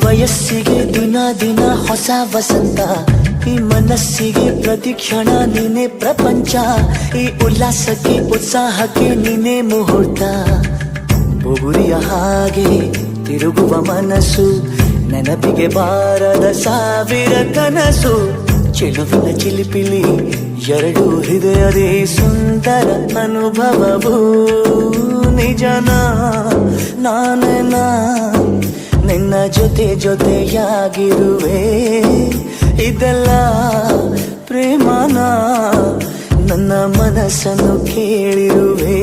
ವಯಸ್ಸಿಗೆ ದಿನ ದಿನ ಹೊಸ ವಸಂತ, ಈ ಮನಸ್ಸಿಗೆ ಪ್ರತಿಕ್ಷಣ ನೀನೆ ಪ್ರಪಂಚ, ಈ ಉಲ್ಲಾಸಕ್ಕೆ ಉತ್ಸಾಹಕ್ಕೆ ನೀನೆ ಮುಹೂರ್ತ. ಬುಗುರಿಯ ಹಾಗೆ ತಿರುಗುವ ಮನಸ್ಸು, ನೆನಪಿಗೆ ಬಾರದ ಸಾವಿರ ಕನಸು. ಚೆಲುವಿನ ಚಿಲಿಪಿಲಿ ಎರಡು ಹೃದಯದೇ ಸುಂದರ ಅನುಭವವು. ನಿಜನ ನಾನೇನ ನಿನ್ನ ಜೊತೆ ಜೊತೆಯಾಗಿರುವೆ. ಇದೆಲ್ಲ ಪ್ರೇಮನ ನನ್ನ ಮನಸ್ಸನ್ನು ಕೇಳಿರುವೆ.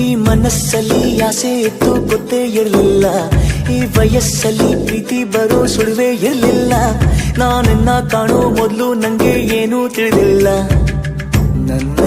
ಈ ಮನಸ್ಸಲ್ಲಿ ಆಸೆ ಇತ್ತು ಗೊತ್ತೇ ಇರಲಿಲ್ಲ, ಈ ವಯಸ್ಸಲ್ಲಿ ಪ್ರೀತಿ ಬರೋ ಸುಳಿವೇ ಇರಲಿಲ್ಲ. ನಾನನ್ನ ಕಾಣೋ ಮೊದಲು ನಂಗೆ ಏನೂ ತಿಳಿದಿಲ್ಲ, ನನ್ನ